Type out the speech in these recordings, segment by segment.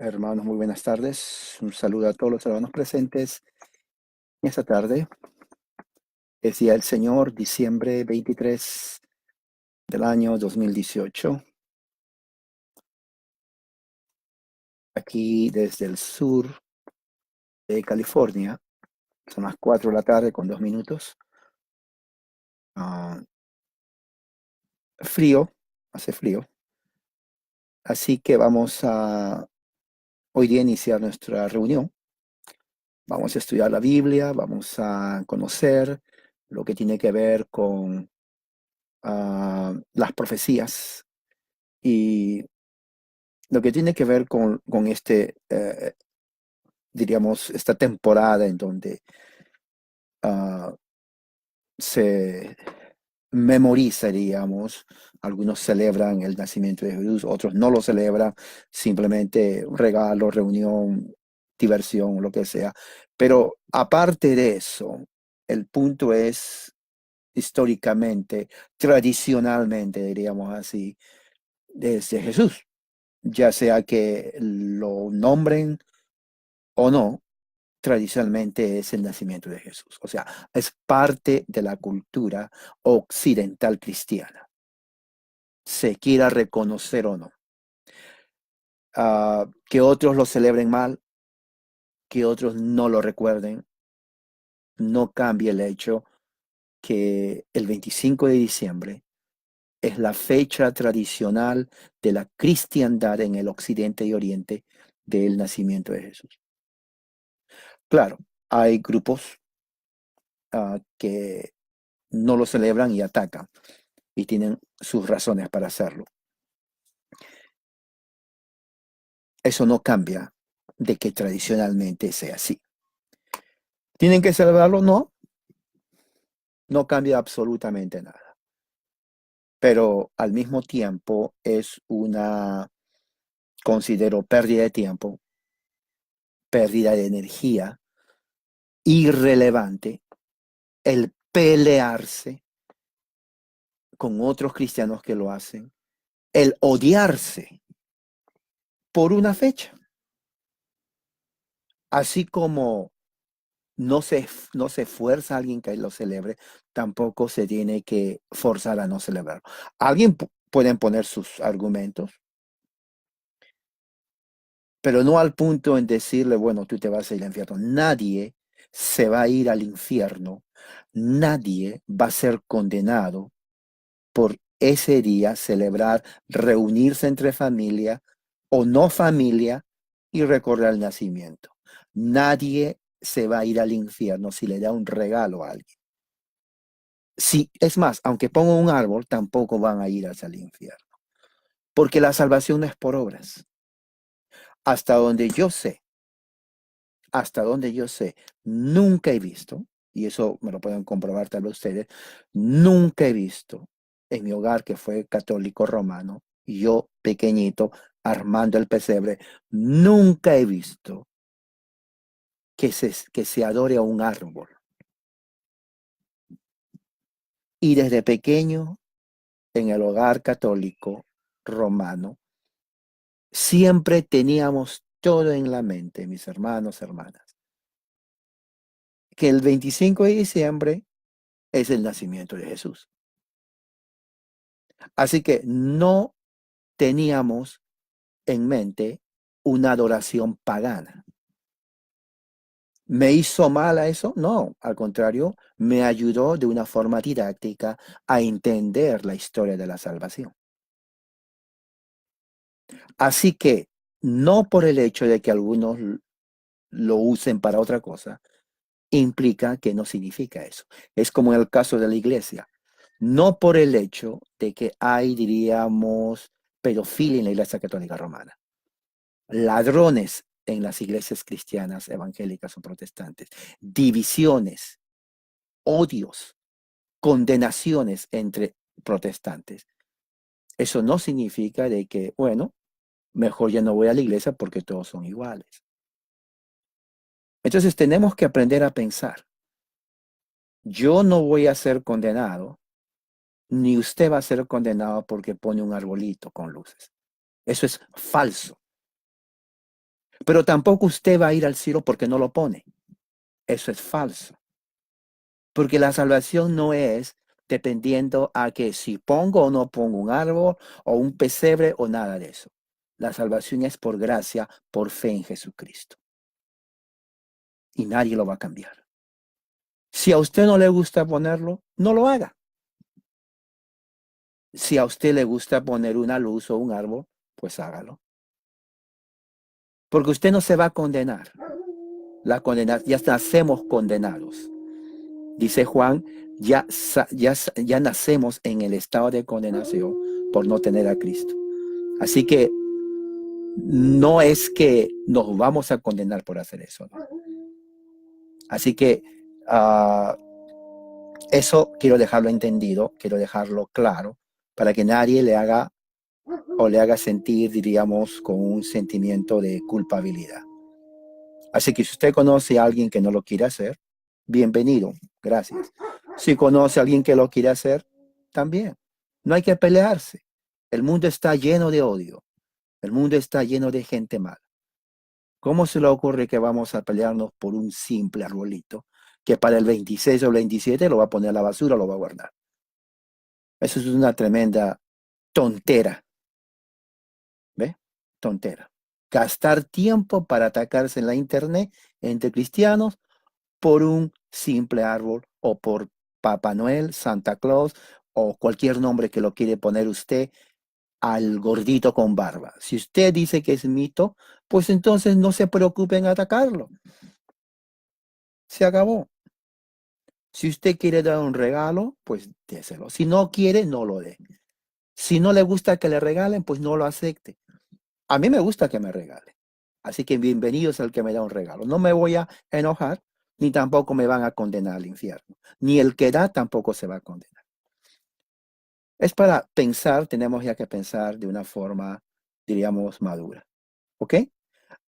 Hermanos, muy buenas tardes. Un saludo a todos los hermanos presentes esta tarde. Es Día del Señor, diciembre 23 del año 2018. Aquí desde el sur de California. Son las 4 de la tarde con 2 minutos. Ah, Frío, hace frío. Así que vamos a hoy día iniciar nuestra reunión. Vamos a estudiar la Biblia, vamos a conocer lo que tiene que ver con las profecías y lo que tiene que ver con diríamos, esta temporada en donde ah, se memoriza, diríamos, algunos celebran el nacimiento de Jesús, otros no lo celebran, simplemente un regalo, reunión, diversión, lo que sea. Pero aparte de eso, el punto es históricamente, tradicionalmente, diríamos así, desde Jesús, ya sea que lo nombren o no, tradicionalmente es el nacimiento de Jesús. O sea, es parte de la cultura occidental cristiana, se quiera reconocer o no. Que otros lo celebren mal, que otros no lo recuerden, no cambia el hecho que el 25 de diciembre es la fecha tradicional de la cristiandad en el occidente y oriente del nacimiento de Jesús. Claro, hay grupos que no lo celebran y atacan, y tienen sus razones para hacerlo. Eso no cambia de que tradicionalmente sea así. ¿Tienen que celebrarlo? No, no cambia absolutamente nada. Pero al mismo tiempo es una, considero, pérdida de tiempo, pérdida de energía, irrelevante el pelearse con otros cristianos que lo hacen, el odiarse por una fecha. Así como no se fuerza a alguien que lo celebre, tampoco se tiene que forzar a no celebrarlo. Alguien pueden poner sus argumentos, pero no al punto en decirle, bueno, tú te vas a ir al infierno. Nadie se va a ir al infierno. Nadie va a ser condenado por ese día celebrar, reunirse entre familia o no familia y recordar el nacimiento. Nadie se va a ir al infierno si le da un regalo a alguien. Si, es más, aunque ponga un árbol, tampoco van a ir hacia el infierno. Porque la salvación no es por obras. Hasta donde yo sé, hasta donde yo sé, nunca he visto, y eso me lo pueden comprobar tal vez ustedes, nunca he visto en mi hogar que fue católico romano, y yo pequeñito, armando el pesebre, nunca he visto que se adore a un árbol. Y desde pequeño, en el hogar católico romano, siempre teníamos todo en la mente, mis hermanos, hermanas, que el 25 de diciembre es el nacimiento de Jesús. Así que no teníamos en mente una adoración pagana. ¿Me hizo mal a eso? No, al contrario, me ayudó de una forma didáctica a entender la historia de la salvación. Así que no por el hecho de que algunos lo usen para otra cosa, implica que no significa eso. Es como en el caso de la iglesia. No por el hecho de que hay, diríamos, pedofilia en la Iglesia Católica Romana, ladrones en las iglesias cristianas, evangélicas o protestantes, divisiones, odios, condenaciones entre protestantes. Eso no significa de que, bueno, mejor ya no voy a la iglesia porque todos son iguales. Entonces tenemos que aprender a pensar. Yo no voy a ser condenado, ni usted va a ser condenado porque pone un arbolito con luces. Eso es falso. Pero tampoco usted va a ir al cielo porque no lo pone. Eso es falso. Porque la salvación no es dependiendo a que si pongo o no pongo un árbol o un pesebre o nada de eso. La salvación es por gracia, por fe en Jesucristo. Y nadie lo va a cambiar. Si a usted no le gusta ponerlo, no lo haga. Si a usted le gusta poner una luz o un árbol, pues hágalo. Porque usted no se va a condenar. Ya nacemos condenados. Dice Juan, ya nacemos en el estado de condenación por no tener a Cristo. Así que no es que nos vamos a condenar por hacer eso, ¿no? Así que eso quiero dejarlo entendido, quiero dejarlo claro, para que nadie le haga o le haga sentir, diríamos, con un sentimiento de culpabilidad. Así que si usted conoce a alguien que no lo quiere hacer, bienvenido, gracias. Si conoce a alguien que lo quiere hacer, también. No hay que pelearse. El mundo está lleno de odio. El mundo está lleno de gente mala. ¿Cómo se le ocurre que vamos a pelearnos por un simple arbolito que para el 26 o el 27 lo va a poner a la basura, lo va a guardar? Eso es una tremenda tontera. ¿Ve? Tontera. Gastar tiempo para atacarse en la internet entre cristianos por un simple árbol o por Papá Noel, Santa Claus o cualquier nombre que lo quiere poner usted al gordito con barba. Si usted dice que es mito, pues entonces no se preocupe en atacarlo. Se acabó. Si usted quiere dar un regalo, pues déselo. Si no quiere, no lo dé. Si no le gusta que le regalen, pues no lo acepte. A mí me gusta que me regalen. Así que bienvenido es el que me da un regalo. No me voy a enojar, ni tampoco me van a condenar al infierno. Ni el que da tampoco se va a condenar. Es para pensar, tenemos ya que pensar de una forma, diríamos, madura. ¿Ok?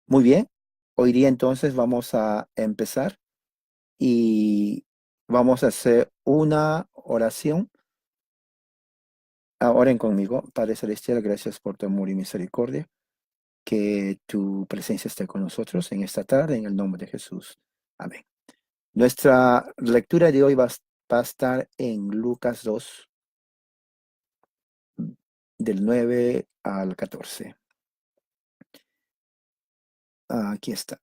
Muy bien. Hoy día entonces vamos a empezar y vamos a hacer una oración. Oren conmigo. Padre Celestial, gracias por tu amor y misericordia. Que tu presencia esté con nosotros en esta tarde, en el nombre de Jesús. Amén. Nuestra lectura de hoy va a estar en Lucas 2, del 9 al 14. Aquí está.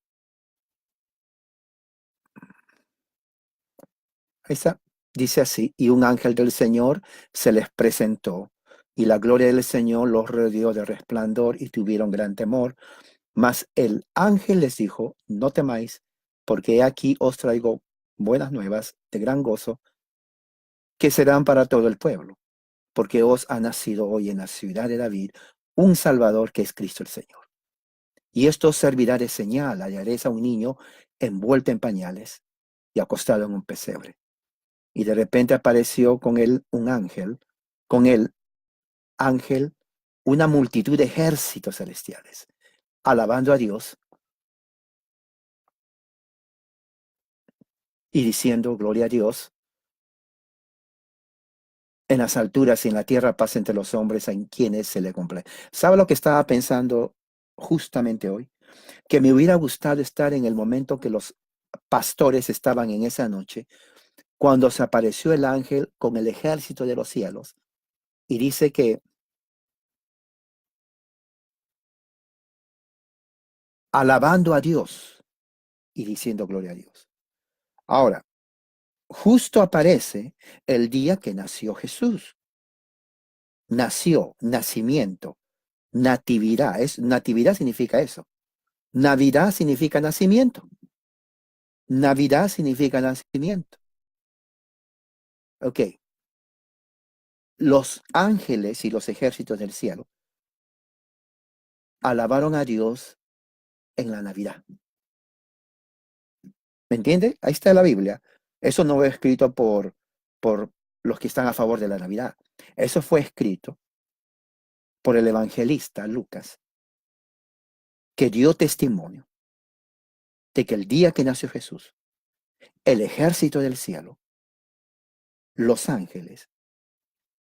Ahí está. Dice así, y un ángel del Señor se les presentó, y la gloria del Señor los rodeó de resplandor y tuvieron gran temor. Mas el ángel les dijo, no temáis, porque he aquí os traigo buenas nuevas de gran gozo, que serán para todo el pueblo, porque os ha nacido hoy en la ciudad de David un Salvador que es Cristo el Señor. Y esto servirá de señal, hallaréis a un niño envuelto en pañales y acostado en un pesebre. Y de repente apareció con él un ángel, con el ángel, una multitud de ejércitos celestiales, alabando a Dios y diciendo, gloria a Dios, en las alturas y en la tierra paz entre los hombres en quienes se le cumple. ¿Sabe lo que estaba pensando justamente hoy? Que me hubiera gustado estar en el momento que los pastores estaban en esa noche, cuando se apareció el ángel con el ejército de los cielos y dice que alabando a Dios y diciendo gloria a Dios. Ahora, justo aparece el día que nació Jesús. Nació, nacimiento, natividad. Natividad significa eso. Navidad significa nacimiento. Navidad significa nacimiento. Ok. Los ángeles y los ejércitos del cielo alabaron a Dios en la Navidad. ¿Me entiende? Ahí está la Biblia. Eso no fue escrito por los que están a favor de la Navidad. Eso fue escrito por el evangelista Lucas, que dio testimonio de que el día que nació Jesús, el ejército del cielo, los ángeles,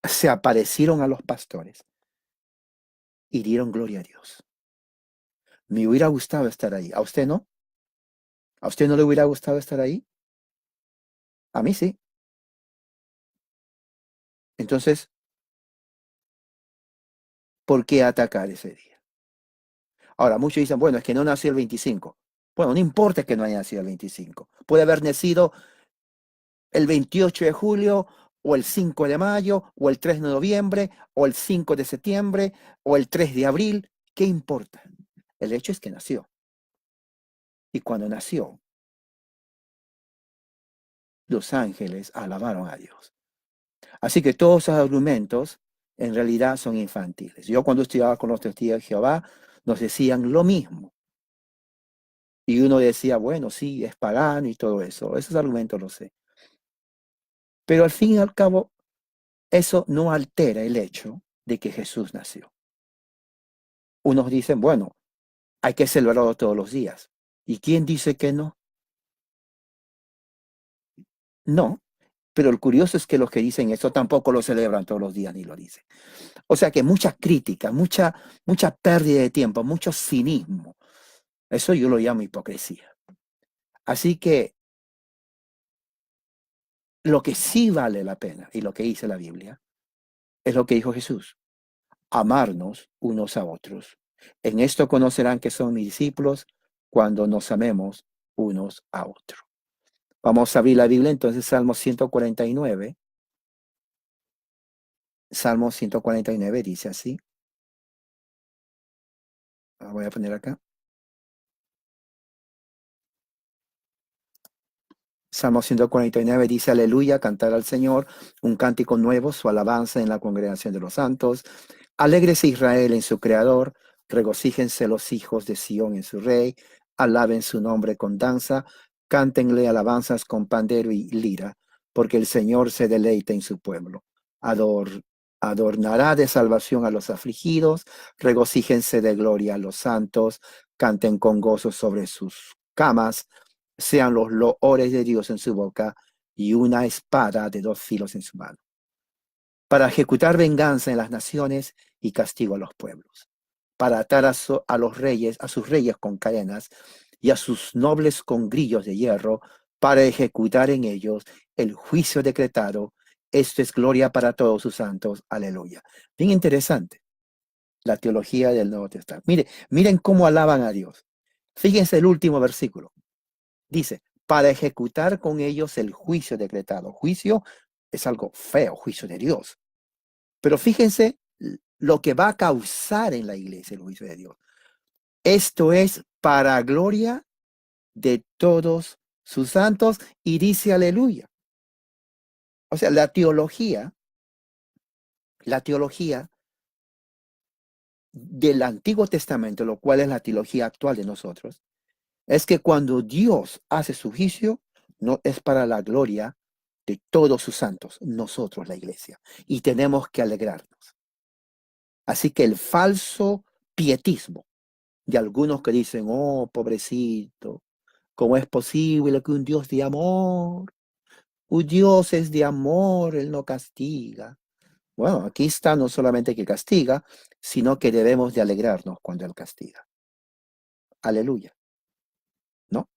se aparecieron a los pastores y dieron gloria a Dios. Me hubiera gustado estar ahí. ¿A usted no? ¿A usted no le hubiera gustado estar ahí? A mí sí. Entonces, ¿por qué atacar ese día? Ahora, muchos dicen, bueno, es que no nació el 25. Bueno, no importa que no haya nacido el 25. Puede haber nacido el 28 de julio, o el 5 de mayo, o el 3 de noviembre, o el 5 de septiembre, o el 3 de abril. ¿Qué importa? El hecho es que nació. Y cuando nació, los ángeles alabaron a Dios. Así que todos esos argumentos en realidad son infantiles. Yo cuando estudiaba con los testigos de Jehová, nos decían lo mismo. Y uno decía, bueno, sí, es pagano y todo eso. Esos argumentos los sé. Pero al fin y al cabo, eso no altera el hecho de que Jesús nació. Unos dicen, bueno, hay que celebrarlo todos los días. ¿Y quién dice que no? No. Pero lo curioso es que los que dicen eso tampoco lo celebran todos los días ni lo dicen. O sea que mucha crítica, mucha pérdida de tiempo, mucho cinismo. Eso yo lo llamo hipocresía. Así que lo que sí vale la pena y lo que dice la Biblia es lo que dijo Jesús: amarnos unos a otros. En esto conocerán que son mis discípulos cuando nos amemos unos a otros. Vamos a abrir la Biblia entonces, Salmo 149. Salmo 149 dice así. La voy a poner acá. Salmo 149 dice: aleluya, cantar al Señor un cántico nuevo, su alabanza en la congregación de los santos. Alégrese Israel en su Creador, regocíjense los hijos de Sión en su Rey, alaben su nombre con danza, cántenle alabanzas con pandero y lira, porque el Señor se deleita en su pueblo. Ador, adornará de salvación a los afligidos, regocíjense de gloria a los santos, canten con gozo sobre sus camas, sean los loores de Dios en su boca y una espada de dos filos en su mano, para ejecutar venganza en las naciones y castigo a los pueblos, para atar a los reyes, a sus reyes con cadenas y a sus nobles con grillos de hierro, para ejecutar en ellos el juicio decretado. Esto es gloria para todos sus santos. Aleluya. Bien interesante la teología del Nuevo Testamento. Miren cómo alaban a Dios. Fíjense el último versículo. Dice, para ejecutar con ellos el juicio decretado. Juicio es algo feo, juicio de Dios. Pero fíjense lo que va a causar en la iglesia el juicio de Dios. Esto es para gloria de todos sus santos, y dice aleluya. O sea, la teología del Antiguo Testamento, lo cual es la teología actual de nosotros, es que cuando Dios hace su juicio, no es para la gloria de todos sus santos, nosotros la iglesia, y tenemos que alegrarnos. Así que el falso pietismo de algunos que dicen, oh, pobrecito, ¿cómo es posible que un Dios de amor, un Dios es de amor, Él no castiga? Bueno, aquí está no solamente que castiga, sino que debemos de alegrarnos cuando Él castiga. Aleluya, ¿no?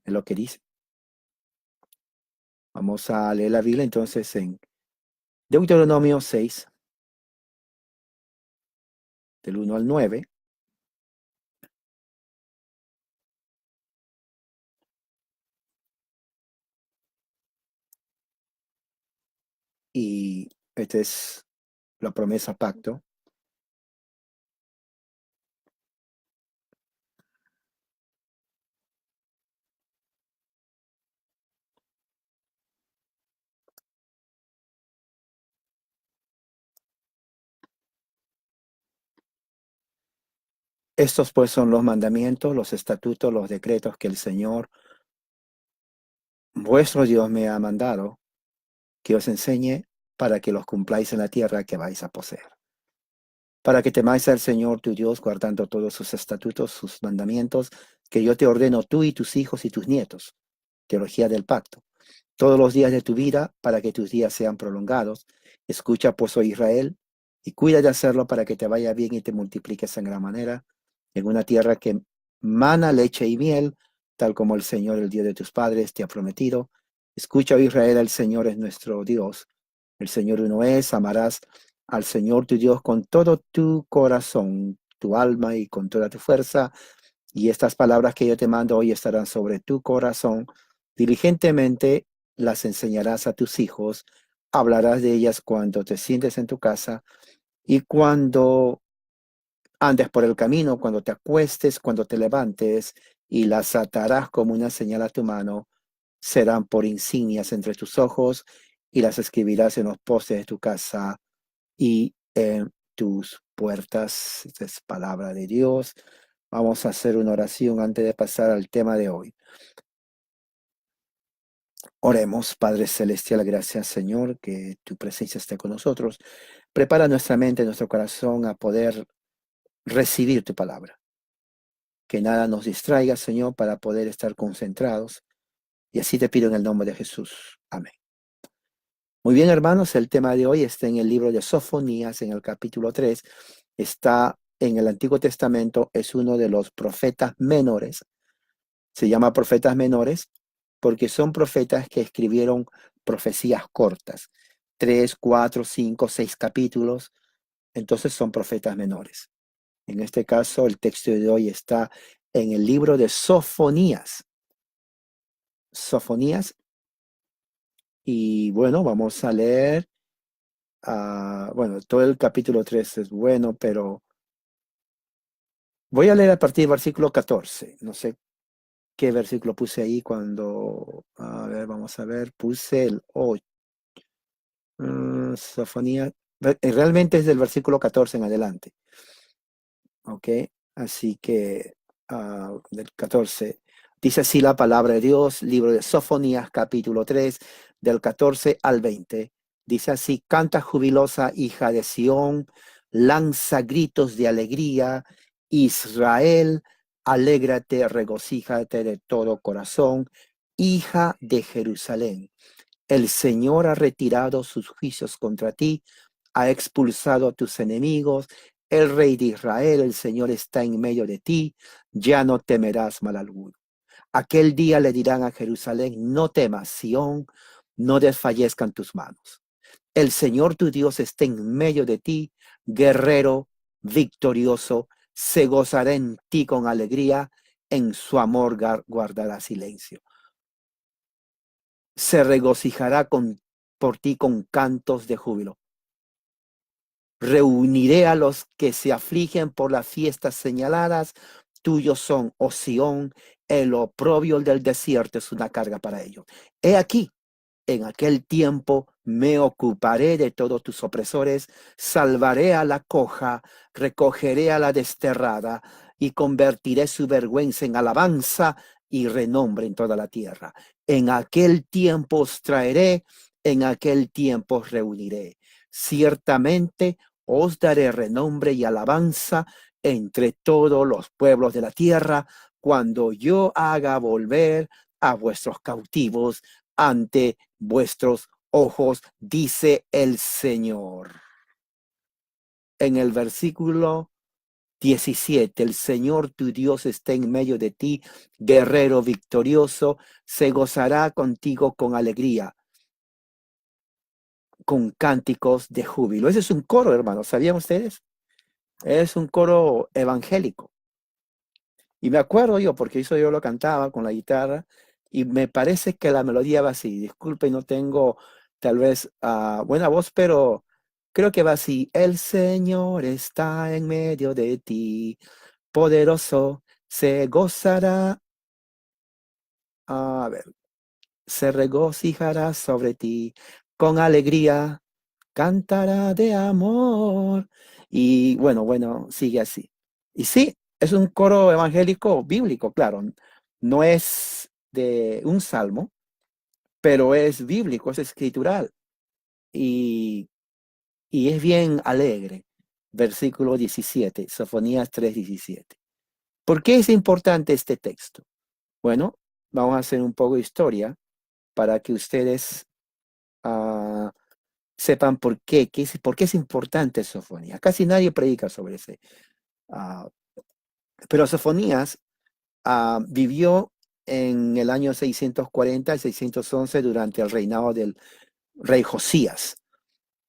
Es lo que dice. Vamos a leer la Biblia entonces en Deuteronomio 6, del 1 al 9. Y esta es la promesa pacto. Estos pues son los mandamientos, los estatutos, los decretos que el Señor, vuestro Dios, me ha mandado, que os enseñe para que los cumpláis en la tierra que vais a poseer. Para que temáis al Señor tu Dios, guardando todos sus estatutos, sus mandamientos, que yo te ordeno tú y tus hijos y tus nietos. Teología del pacto. Todos los días de tu vida, para que tus días sean prolongados. Escucha, pues, oh Israel, y cuida de hacerlo para que te vaya bien y te multipliques en gran manera en una tierra que mana leche y miel, tal como el Señor, el Dios de tus padres, te ha prometido. Escucha, oh Israel, el Señor es nuestro Dios. El Señor uno es, amarás al Señor tu Dios con todo tu corazón, tu alma y con toda tu fuerza. Y estas palabras que yo te mando hoy estarán sobre tu corazón. Diligentemente las enseñarás a tus hijos, hablarás de ellas cuando te sientes en tu casa y cuando andes por el camino, cuando te acuestes, cuando te levantes, y las atarás como una señal a tu mano. Serán por insignias entre tus ojos y las escribirás en los postes de tu casa y en tus puertas. Esta es palabra de Dios. Vamos a hacer una oración antes de pasar al tema de hoy. Oremos, Padre Celestial, gracias Señor, que tu presencia esté con nosotros. Prepara nuestra mente, nuestro corazón a poder recibir tu palabra. Que nada nos distraiga, Señor, para poder estar concentrados. Y así te pido en el nombre de Jesús. Amén. Muy bien, hermanos, el tema de hoy está en el libro de Sofonías, en el capítulo 3. Está en el Antiguo Testamento, es uno de los profetas menores. Se llama profetas menores porque son profetas que escribieron profecías cortas, 3, 4, 5, 6 capítulos. Entonces son profetas menores. En este caso, el texto de hoy está en el libro de Sofonías. Sofonías. Y bueno, vamos a leer. Bueno, todo el capítulo 3 es bueno, pero voy a leer a partir del versículo 14. No sé qué versículo puse ahí cuando, a ver, vamos a ver, puse el 8. Sofonía, realmente es del versículo 14 en adelante. Ok, así que del 14. Dice así la palabra de Dios, libro de Sofonías, capítulo 3, del 14 al 20. Dice así: canta jubilosa, hija de Sión, lanza gritos de alegría, Israel, alégrate, regocíjate de todo corazón, hija de Jerusalén. El Señor ha retirado sus juicios contra ti, ha expulsado a tus enemigos. El Rey de Israel, el Señor, está en medio de ti, ya no temerás mal alguno. Aquel día le dirán a Jerusalén: no temas, Sión, no desfallezcan tus manos. El Señor tu Dios está en medio de ti, guerrero, victorioso, se gozará en ti con alegría, en su amor guardará silencio. Se regocijará por ti con cantos de júbilo. Reuniré a los que se afligen por las fiestas señaladas. Tuyos son, oh Sión, el oprobio del desierto es una carga para ellos. He aquí, en aquel tiempo me ocuparé de todos tus opresores, salvaré a la coja, recogeré a la desterrada y convertiré su vergüenza en alabanza y renombre en toda la tierra. En aquel tiempo os traeré, en aquel tiempo os reuniré. Ciertamente os daré renombre y alabanza entre todos los pueblos de la tierra, cuando yo haga volver a vuestros cautivos ante vuestros ojos, dice el Señor. En el versículo 17, el Señor tu Dios está en medio de ti, guerrero victorioso, se gozará contigo con alegría, con cánticos de júbilo. Ese es un coro, hermanos, ¿sabían ustedes? Es un coro evangélico. Y me acuerdo yo, porque eso yo lo cantaba con la guitarra, y me parece que la melodía va así. Disculpe, no tengo tal vez buena voz, pero creo que va así. El Señor está en medio de ti, poderoso, se gozará. A ver, se regocijará sobre ti, con alegría, cantará de amor. Y bueno, sigue así. Y sí, es un coro evangélico bíblico, claro. No es de un salmo, pero es bíblico, es escritural. Y, y es bien alegre. Versículo 17, Sofonías 3:17. ¿Por qué es importante este texto? Bueno, vamos a hacer un poco de historia para que ustedes sepan por qué es importante Sofonías. Casi nadie predica sobre ese. ah, pero Sofonías vivió en el año 640 y 611 durante el reinado del rey Josías.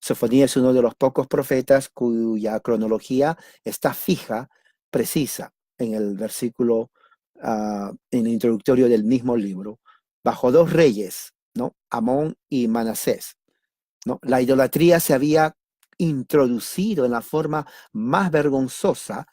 Sofonías es uno de los pocos profetas cuya cronología está fija, precisa, en el versículo, en el introductorio del mismo libro, bajo dos reyes, ¿no? Amón y Manasés, ¿no? La idolatría se había introducido en la forma más vergonzosa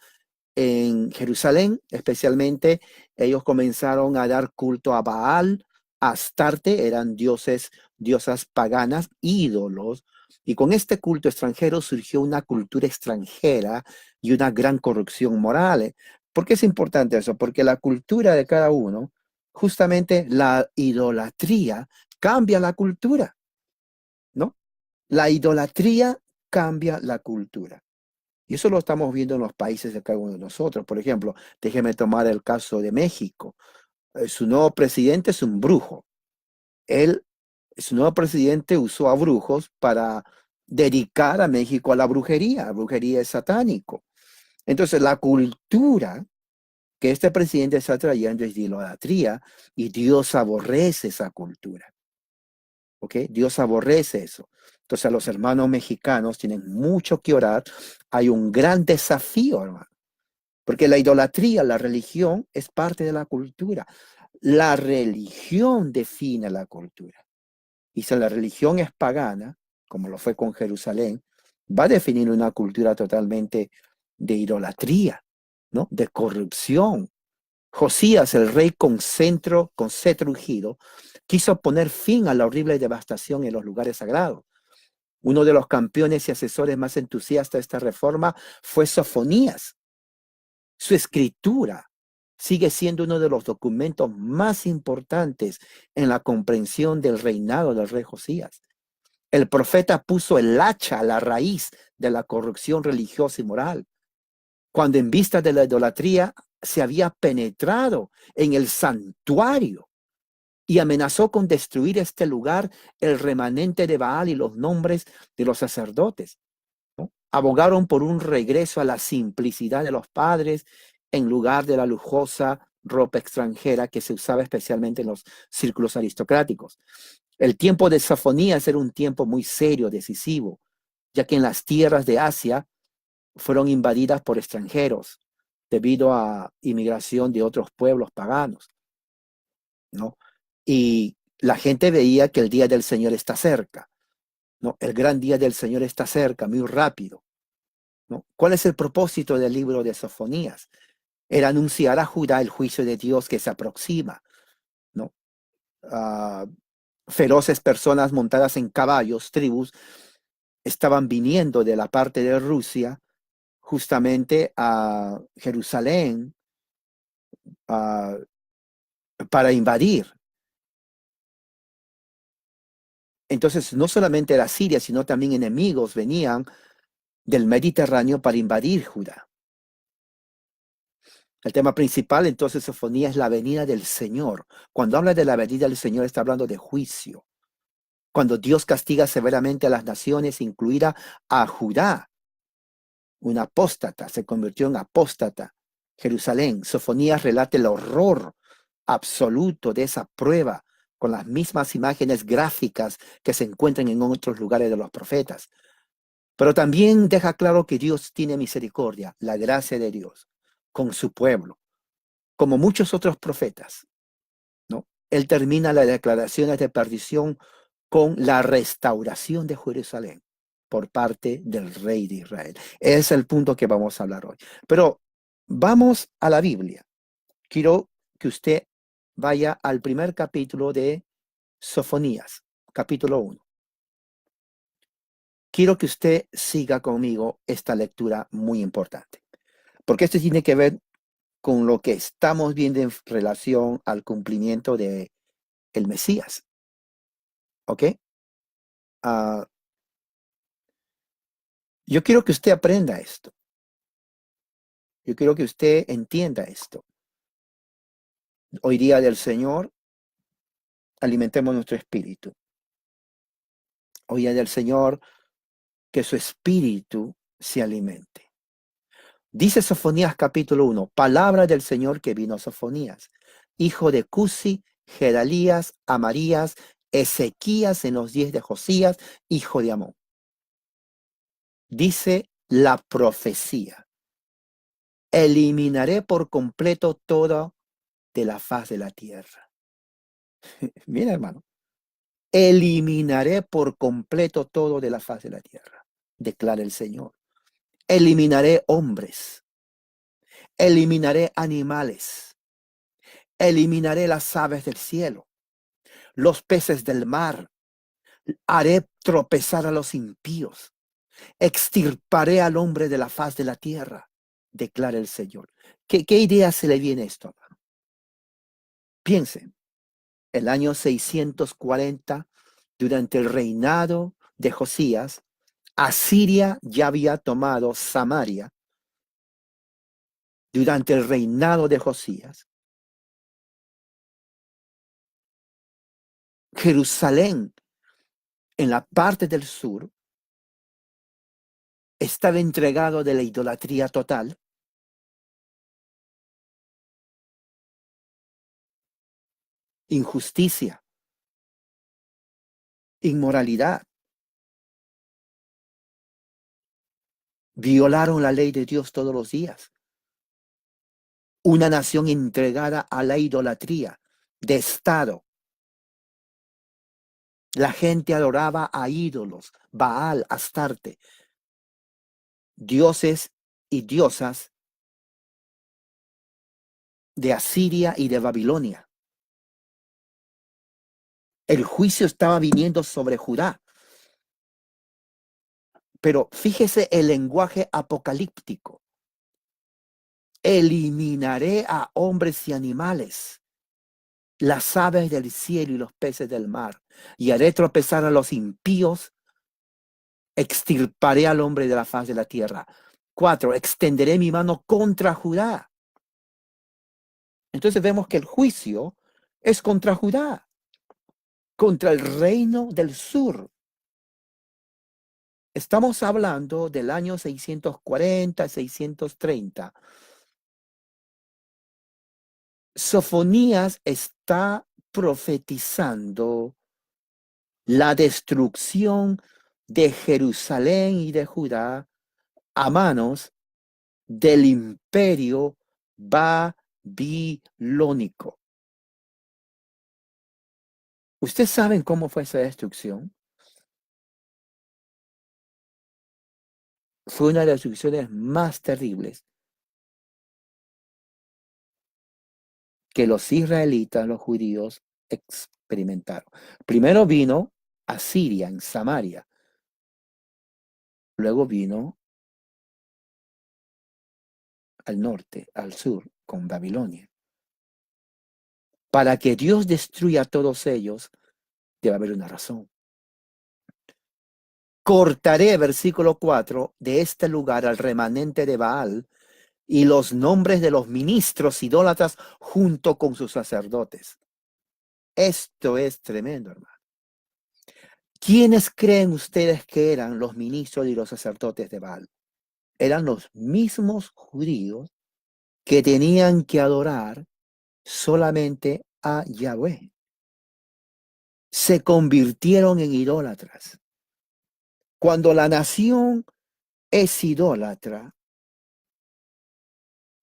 en Jerusalén. Especialmente ellos comenzaron a dar culto a Baal, a Astarte, eran diosas paganas, ídolos, y con este culto extranjero surgió una cultura extranjera y una gran corrupción moral. ¿Por qué es importante eso? Porque la cultura de cada uno, justamente la idolatría, cambia la cultura, ¿no? La idolatría cambia la cultura. Y eso lo estamos viendo en los países de cada uno de nosotros. Por ejemplo, déjeme tomar el caso de México. Su nuevo presidente es un brujo. Él, su nuevo presidente usó a brujos para dedicar a México a la brujería. La brujería es satánico. Entonces, la cultura que este presidente está trayendo es de idolatría y Dios aborrece esa cultura. ¿Ok? Dios aborrece eso. Entonces, los hermanos mexicanos tienen mucho que orar. Hay un gran desafío, hermano. Porque la idolatría, la religión, es parte de la cultura. La religión define la cultura. Y si la religión es pagana, como lo fue con Jerusalén, va a definir una cultura totalmente de idolatría, ¿no? De corrupción. Josías, el rey con cetro ungido, quiso poner fin a la horrible devastación en los lugares sagrados. Uno de los campeones y asesores más entusiastas de esta reforma fue Sofonías. Su escritura sigue siendo uno de los documentos más importantes en la comprensión del reinado del rey Josías. El profeta puso el hacha a la raíz de la corrupción religiosa y moral, cuando en vista de la idolatría se había penetrado en el santuario y amenazó con destruir este lugar, el remanente de Baal y los nombres de los sacerdotes, ¿no? Abogaron por un regreso a la simplicidad de los padres en lugar de la lujosa ropa extranjera que se usaba especialmente en los círculos aristocráticos. El tiempo de Sofonías era un tiempo muy serio, decisivo, ya que en las tierras de Asia fueron invadidas por extranjeros debido a inmigración de otros pueblos paganos, ¿no? Y la gente veía que el día del Señor está cerca, ¿no? El gran día del Señor está cerca, muy rápido, ¿no? ¿Cuál es el propósito del libro de Sofonías? Era anunciar a Judá el juicio de Dios que se aproxima, ¿no? Ah, feroces personas montadas en caballos, tribus, estaban viniendo de la parte de Rusia justamente a Jerusalén, ah, para invadir. Entonces, no solamente era Siria, sino también enemigos venían del Mediterráneo para invadir Judá. El tema principal, entonces, Sofonía es la venida del Señor. Cuando habla de la venida del Señor, está hablando de juicio. Cuando Dios castiga severamente a las naciones, incluida a Judá, un apóstata, se convirtió en apóstata. Jerusalén, Sofonías relata el horror absoluto de esa prueba con las mismas imágenes gráficas que se encuentran en otros lugares de los profetas. Pero también deja claro que Dios tiene misericordia, la gracia de Dios con su pueblo, como muchos otros profetas, ¿no? Él termina las declaraciones de perdición con la restauración de Jerusalén por parte del rey de Israel. Ese es el punto que vamos a hablar hoy. Pero vamos a la Biblia. Quiero que usted vaya al primer capítulo de Sofonías, capítulo 1. Quiero que usted siga conmigo esta lectura muy importante, porque esto tiene que ver con lo que estamos viendo en relación al cumplimiento de el Mesías. ¿Ok? Ah, yo quiero que usted aprenda esto. Yo quiero que usted entienda esto. Hoy día del Señor, alimentemos nuestro espíritu. Hoy día del Señor, que su espíritu se alimente. Dice Sofonías capítulo 1, palabra del Señor que vino a Sofonías, hijo de Cusi, Gedalías, Amarías, Ezequías en los días de Josías, hijo de Amón. Dice la profecía, eliminaré por completo todo de la faz de la tierra. Mira, hermano, eliminaré por completo todo de la faz de la tierra, declara el Señor. Eliminaré hombres, eliminaré animales, eliminaré las aves del cielo, los peces del mar, haré tropezar a los impíos, extirparé al hombre de la faz de la tierra, declara el Señor. ¿Qué idea se le viene esto, hermano? Piensen, el año 640, durante el reinado de Josías, Asiria ya había tomado Samaria. Durante el reinado de Josías, Jerusalén, en la parte del sur, estaba entregado de la idolatría total. Injusticia, inmoralidad. Violaron la ley de Dios todos los días. Una nación entregada a la idolatría de Estado. La gente adoraba a ídolos, Baal, Astarte, dioses y diosas de Asiria y de Babilonia. El juicio estaba viniendo sobre Judá. Pero fíjese el lenguaje apocalíptico. Eliminaré a hombres y animales, las aves del cielo y los peces del mar, y haré tropezar a los impíos, extirparé al hombre de la faz de la tierra. 4, extenderé mi mano contra Judá. Entonces vemos que el juicio es contra Judá, contra el reino del sur. Estamos hablando del año 640, 630. Sofonías está profetizando la destrucción de Jerusalén y de Judá a manos del imperio babilónico. ¿Ustedes saben cómo fue esa destrucción? Fue una de las destrucciones más terribles que los israelitas, los judíos, experimentaron. Primero vino Asiria en Samaria, luego vino al norte, al sur, con Babilonia. Para que Dios destruya a todos ellos, debe haber una razón. Cortaré, versículo 4, de este lugar al remanente de Baal y los nombres de los ministros idólatras junto con sus sacerdotes. Esto es tremendo, hermano. ¿Quiénes creen ustedes que eran los ministros y los sacerdotes de Baal? Eran los mismos judíos que tenían que adorar solamente a Yahweh. Se convirtieron en idólatras. Cuando la nación es idólatra,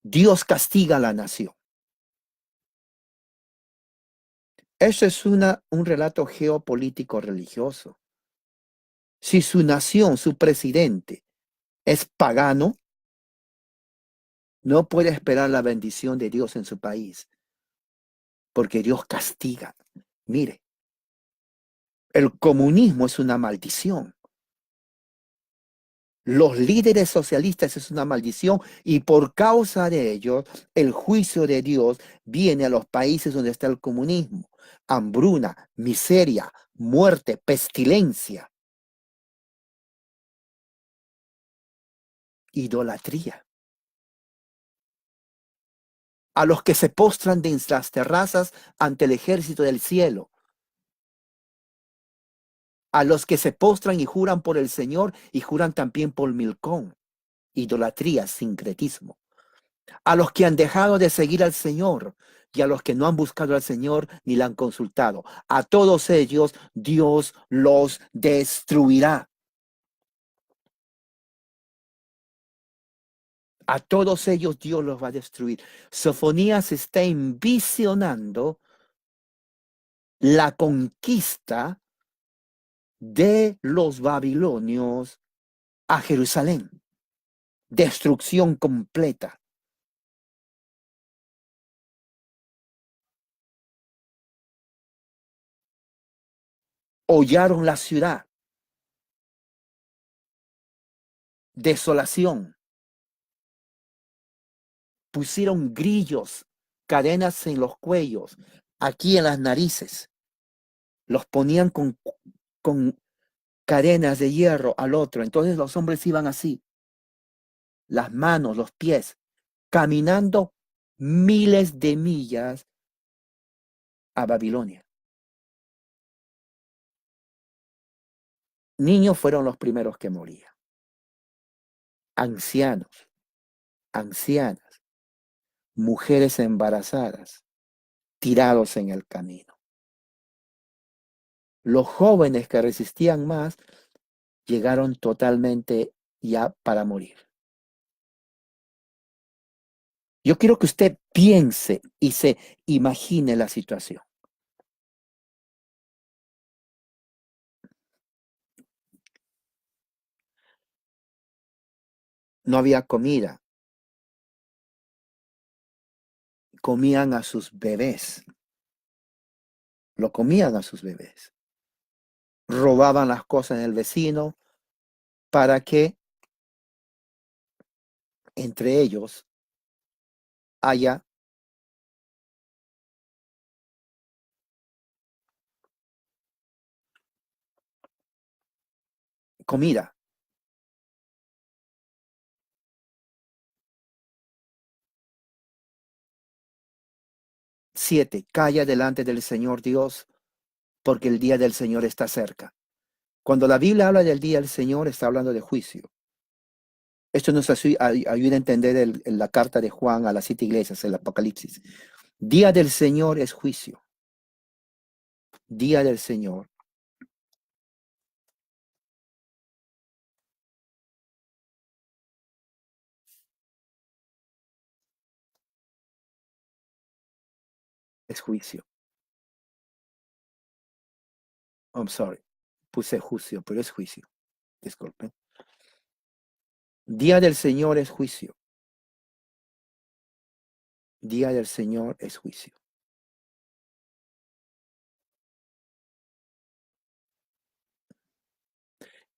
Dios castiga a la nación. Eso es un relato geopolítico religioso. Si su nación, su presidente, es pagano, no puede esperar la bendición de Dios en su país, porque Dios castiga. Mire, el comunismo es una maldición. Los líderes socialistas es una maldición y por causa de ello, el juicio de Dios viene a los países donde está el comunismo. Hambruna, miseria, muerte, pestilencia, idolatría. A los que se postran de las terrazas ante el ejército del cielo. A los que se postran y juran por el Señor y juran también por Milcón, idolatría, sincretismo. A los que han dejado de seguir al Señor y a los que no han buscado al Señor ni la han consultado. A todos ellos Dios los destruirá. A todos ellos Dios los va a destruir. Sofonías está envisionando la conquista de los babilonios a Jerusalén. Destrucción completa. Hollaron la ciudad. Desolación. Pusieron grillos, cadenas en los cuellos, aquí en las narices. Los ponían con cadenas de hierro al otro. Entonces los hombres iban así, las manos, los pies, caminando miles de millas a Babilonia. Niños fueron los primeros que morían. Ancianos, ancianas, mujeres embarazadas, tirados en el camino. Los jóvenes que resistían más llegaron totalmente ya para morir. Yo quiero que usted piense y se imagine la situación. No había comida. Comían a sus bebés. Lo comían a sus bebés. Robaban las cosas del vecino para que entre ellos haya comida. 7. Calla delante del Señor Dios, porque el día del Señor está cerca. Cuando la Biblia habla del día del Señor, está hablando de juicio. Esto nos ayuda a entender la carta de Juan a las 7 iglesias, el Apocalipsis. Día del Señor es juicio. Día del Señor es juicio. I'm sorry. Puse juicio, pero es juicio. Disculpen. Día del Señor es juicio. Día del Señor es juicio.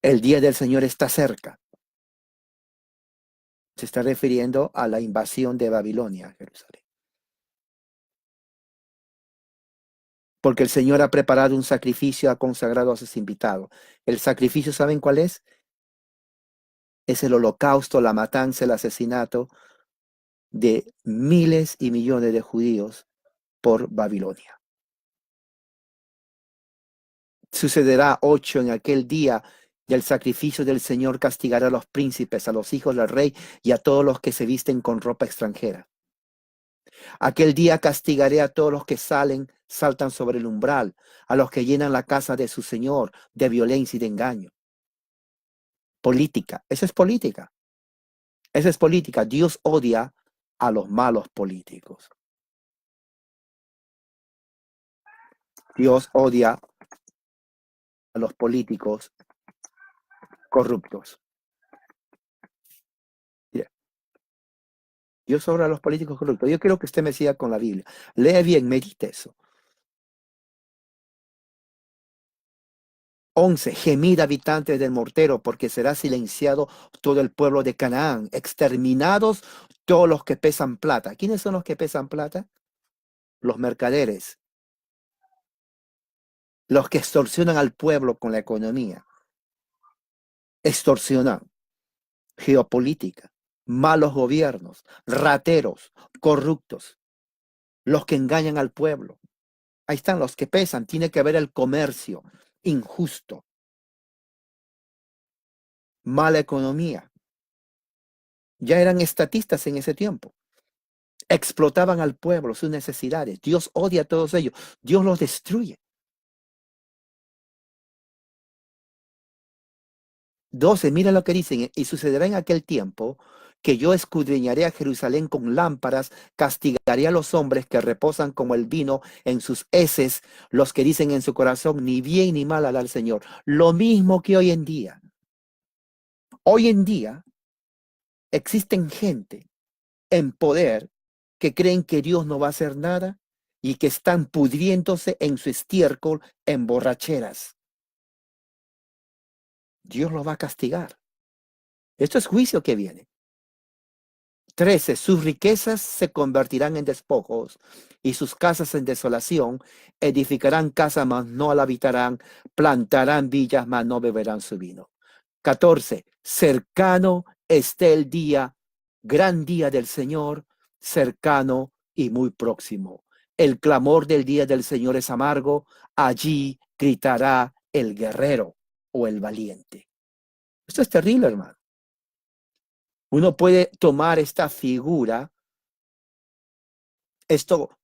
El día del Señor está cerca. Se está refiriendo a la invasión de Babilonia a Jerusalén. Porque el Señor ha preparado un sacrificio, ha consagrado a sus invitados. El sacrificio, ¿saben cuál es? Es el holocausto, la matanza, el asesinato de miles y millones de judíos por Babilonia. Sucederá 8 en aquel día, y el sacrificio del Señor castigará a los príncipes, a los hijos del rey y a todos los que se visten con ropa extranjera. Aquel día castigaré a todos los que saltan sobre el umbral, a los que llenan la casa de su Señor de violencia y de engaño. Política, esa es política. Esa es política. Dios odia a los malos políticos. Dios odia a los políticos corruptos. Dios odia a los políticos corruptos. Yo quiero que usted me siga con la Biblia. Lee bien, medite eso. 11. Gemid, habitantes del mortero, porque será silenciado todo el pueblo de Canaán. Exterminados todos los que pesan plata. ¿Quiénes son los que pesan plata? Los mercaderes. Los que extorsionan al pueblo con la economía. Extorsionan. Geopolítica. Malos gobiernos. Rateros. Corruptos. Los que engañan al pueblo. Ahí están los que pesan. Tiene que haber el comercio injusto. mala economía. Ya eran estatistas en ese tiempo. Explotaban al pueblo, sus necesidades. Dios odia a todos ellos. Dios los destruye. 12, mira lo que dicen, y sucederá en aquel tiempo que yo escudriñaré a Jerusalén con lámparas, castigaré a los hombres que reposan como el vino en sus heces, los que dicen en su corazón, ni bien ni mal hará el Señor. Lo mismo que hoy en día. Hoy en día existen gente en poder que creen que Dios no va a hacer nada y que están pudriéndose en su estiércol en borracheras. Dios los va a castigar. Esto es juicio que viene. 13, sus riquezas se convertirán en despojos y sus casas en desolación. Edificarán casas, mas no la habitarán. Plantarán villas, mas no beberán su vino. 14, cercano esté el día, gran día del Señor, cercano y muy próximo. El clamor del día del Señor es amargo. Allí gritará el guerrero o el valiente. Esto es terrible, hermano. Uno puede tomar esta figura.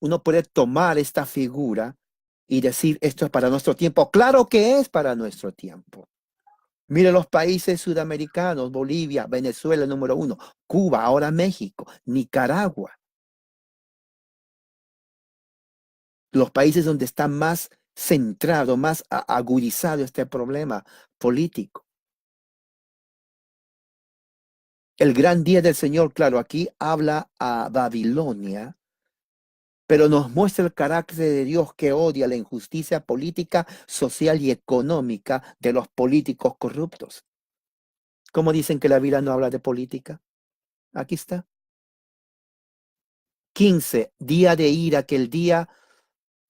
Uno puede tomar esta figura y decir, esto es para nuestro tiempo. Claro que es para nuestro tiempo. Mire los países sudamericanos, Bolivia, Venezuela, número 1, Cuba, ahora México, Nicaragua. Los países donde está más centrado, más agudizado este problema político. El gran día del Señor, claro, aquí habla a Babilonia, pero nos muestra el carácter de Dios que odia la injusticia política, social y económica de los políticos corruptos. ¿Cómo dicen que la Biblia no habla de política? Aquí está. 15, día de ira, que el día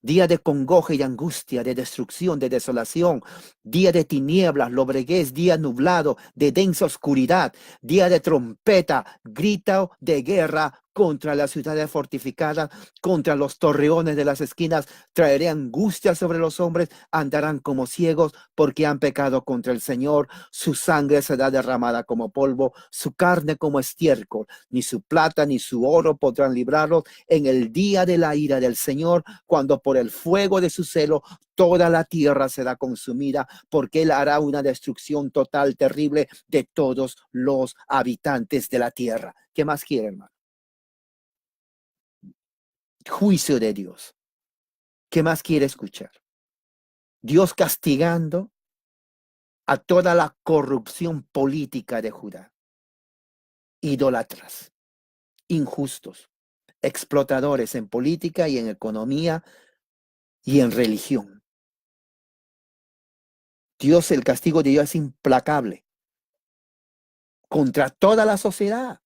de congoja y angustia, de destrucción, de desolación, día de tinieblas, lobreguez, día nublado, de densa oscuridad, día de trompeta, grito de guerra contra las ciudades fortificadas, contra los torreones de las esquinas. Traeré angustia sobre los hombres, andarán como ciegos porque han pecado contra el Señor. Su sangre será derramada como polvo, su carne como estiércol. Ni su plata ni su oro podrán librarlos en el día de la ira del Señor, cuando por el fuego de su celo toda la tierra será consumida, porque él hará una destrucción total, terrible de todos los habitantes de la tierra. ¿Qué más quiere, hermano? Juicio de Dios. ¿Qué más quiere escuchar? Dios castigando a toda la corrupción política de Judá. Idólatras, injustos, explotadores en política y en economía y en religión. Dios, el castigo de Dios es implacable contra toda la sociedad,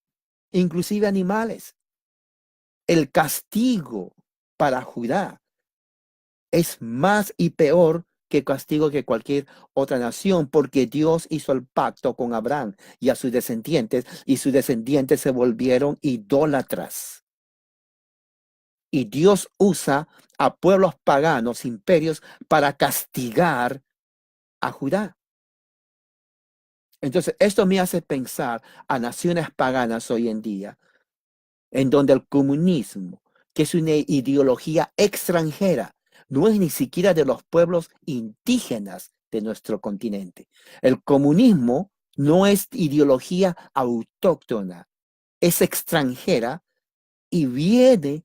inclusive animales. El castigo para Judá es más y peor que castigo que cualquier otra nación, porque Dios hizo el pacto con Abraham y a sus descendientes, y sus descendientes se volvieron idólatras. Y Dios usa a pueblos paganos, imperios, para castigar a Judá. Entonces, esto me hace pensar a naciones paganas hoy en día, en donde el comunismo, que es una ideología extranjera, no es ni siquiera de los pueblos indígenas de nuestro continente. El comunismo no es ideología autóctona, es extranjera y viene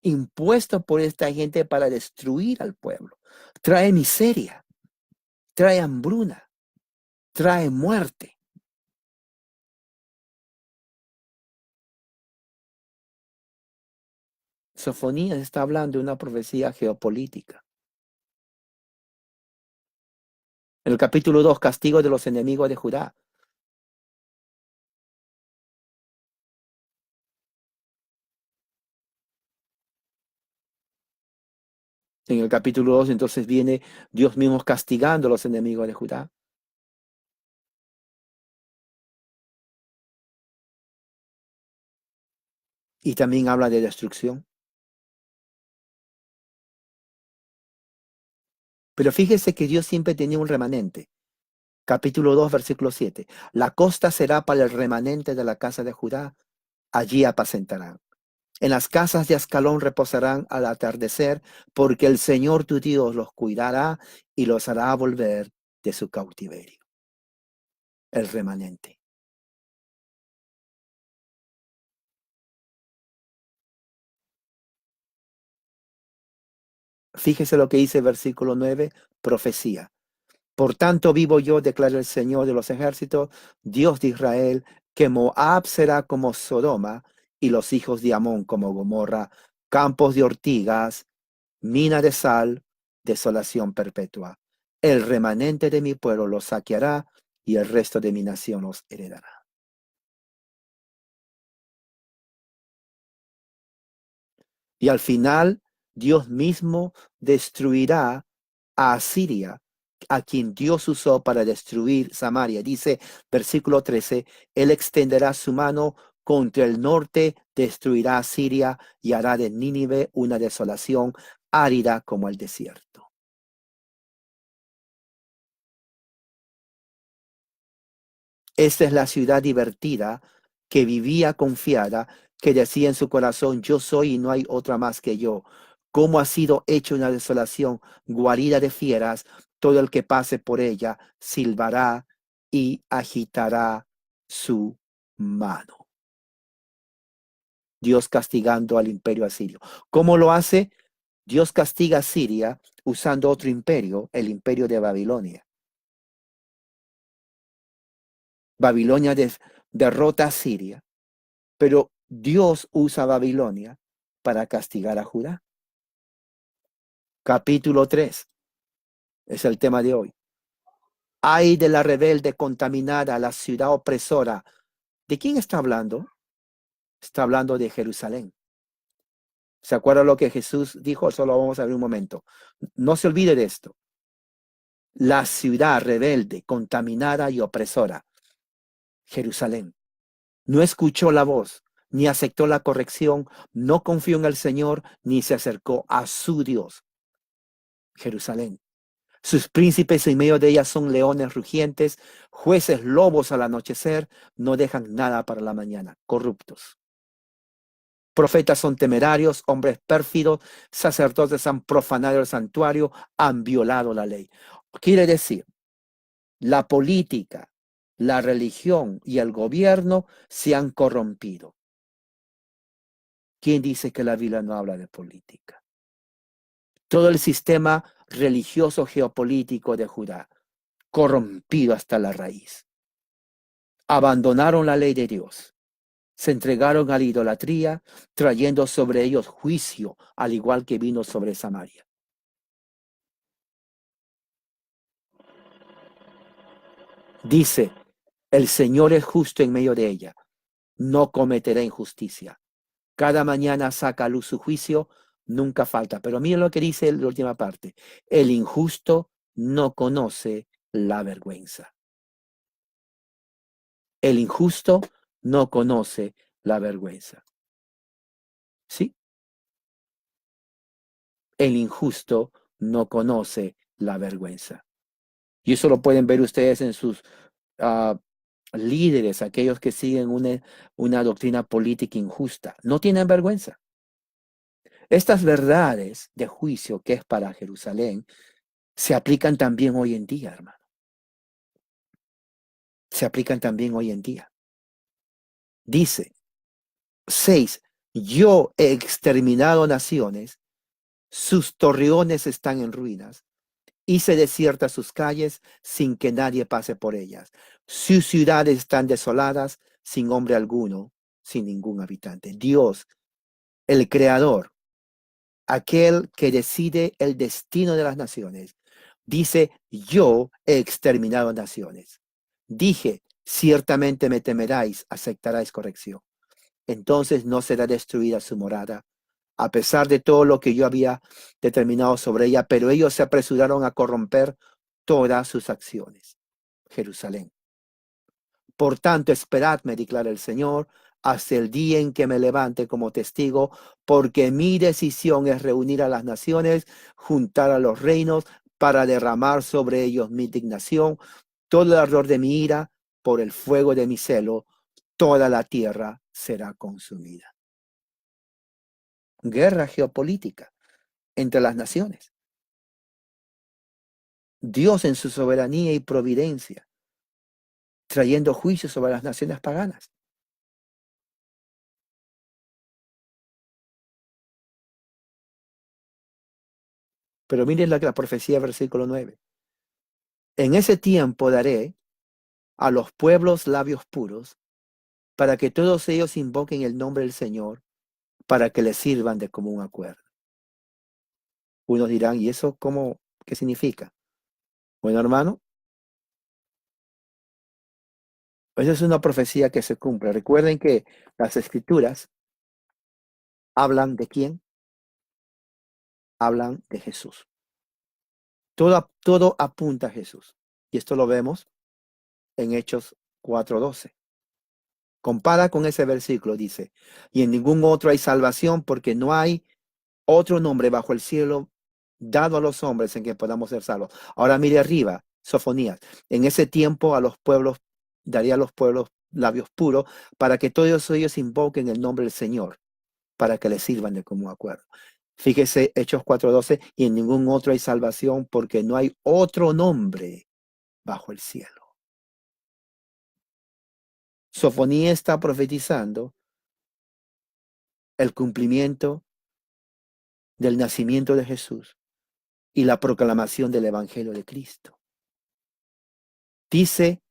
impuesto por esta gente para destruir al pueblo. Trae miseria, trae hambruna, trae muerte. Sofonías está hablando de una profecía geopolítica. En el capítulo 2, castigo de los enemigos de Judá. En el capítulo 2, entonces viene Dios mismo castigando a los enemigos de Judá. Y también habla de destrucción. Pero fíjese que Dios siempre tenía un remanente. Capítulo 2, versículo 7. La costa será para el remanente de la casa de Judá, allí apacentarán. En las casas de Ascalón reposarán al atardecer, porque el Señor tu Dios los cuidará y los hará volver de su cautiverio. El remanente. Fíjese lo que dice el versículo 9, profecía. Por tanto vivo yo, declara el Señor de los ejércitos, Dios de Israel, que Moab será como Sodoma y los hijos de Amón como Gomorra, campos de ortigas, mina de sal, desolación perpetua. El remanente de mi pueblo los saqueará y el resto de mi nación los heredará. Y al final, Dios mismo destruirá a Asiria, a quien Dios usó para destruir Samaria. Dice, versículo 13, Él extenderá su mano contra el norte, destruirá a Siria y hará de Nínive una desolación árida como el desierto. Esta es la ciudad divertida que vivía confiada, que decía en su corazón, yo soy y no hay otra más que yo. Cómo ha sido hecha una desolación, guarida de fieras, todo el que pase por ella silbará y agitará su mano. Dios castigando al imperio asirio. ¿Cómo lo hace? Dios castiga a Siria usando otro imperio, el imperio de Babilonia. Babilonia derrota a Siria, pero Dios usa Babilonia para castigar a Judá. Capítulo 3 es el tema de hoy. Ay de la rebelde contaminada, la ciudad opresora. ¿De quién está hablando? Está hablando de Jerusalén. ¿Se acuerda lo que Jesús dijo? Solo vamos a ver un momento. No se olvide de esto. La ciudad rebelde, contaminada y opresora. Jerusalén. No escuchó la voz, ni aceptó la corrección, no confió en el Señor, ni se acercó a su Dios. Jerusalén. Sus príncipes en medio de ella son leones rugientes, jueces lobos al anochecer, no dejan nada para la mañana, corruptos. Profetas son temerarios, hombres pérfidos, sacerdotes han profanado el santuario, han violado la ley. Quiere decir, la política, la religión y el gobierno se han corrompido. ¿Quién dice que la Biblia no habla de política? Todo el sistema religioso geopolítico de Judá, corrompido hasta la raíz. Abandonaron la ley de Dios. Se entregaron a la idolatría, trayendo sobre ellos juicio, al igual que vino sobre Samaria. Dice, el Señor es justo en medio de ella, no cometerá injusticia. Cada mañana saca a luz su juicio, nunca falta. Pero miren lo que dice la última parte. El injusto no conoce la vergüenza. El injusto no conoce la vergüenza. ¿Sí? El injusto no conoce la vergüenza. Y eso lo pueden ver ustedes en sus líderes, aquellos que siguen una doctrina política injusta. No tienen vergüenza. Estas verdades de juicio que es para Jerusalén se aplican también hoy en día, hermano. Se aplican también hoy en día. Dice 6, yo he exterminado naciones, sus torreones están en ruinas, hice desiertas sus calles sin que nadie pase por ellas. Sus ciudades están desoladas, sin hombre alguno, sin ningún habitante. Dios, el creador, aquel que decide el destino de las naciones, dice, yo he exterminado naciones. Dije, ciertamente me temeráis, aceptaráis corrección. Entonces no será destruida su morada, a pesar de todo lo que yo había determinado sobre ella, pero ellos se apresuraron a corromper todas sus acciones. Jerusalén. Por tanto, esperadme, declara el Señor, hasta el día en que me levante como testigo, porque mi decisión es reunir a las naciones, juntar a los reinos, para derramar sobre ellos mi indignación, todo el ardor de mi ira, por el fuego de mi celo, toda la tierra será consumida. Guerra geopolítica entre las naciones. Dios en su soberanía y providencia, trayendo juicio sobre las naciones paganas. Pero miren la profecía, versículo 9. En ese tiempo daré a los pueblos labios puros, para que todos ellos invoquen el nombre del Señor, para que les sirvan de común acuerdo. Unos dirán, ¿y eso qué significa? Bueno, hermano, esa es una profecía que se cumple. Recuerden que las escrituras hablan de quién, hablan de Jesús. Todo apunta a Jesús. Y esto lo vemos en Hechos 4:12. Compara con ese versículo, dice, y en ningún otro hay salvación porque no hay otro nombre bajo el cielo dado a los hombres en que podamos ser salvos. Ahora mire arriba, Sofonías, en ese tiempo a los pueblos, daría a los pueblos labios puros para que todos ellos invoquen el nombre del Señor, para que les sirvan de común acuerdo. Fíjese, Hechos 4:12, y en ningún otro hay salvación porque no hay otro nombre bajo el cielo. Sofonía está profetizando el cumplimiento del nacimiento de Jesús y la proclamación del Evangelio de Cristo. Dice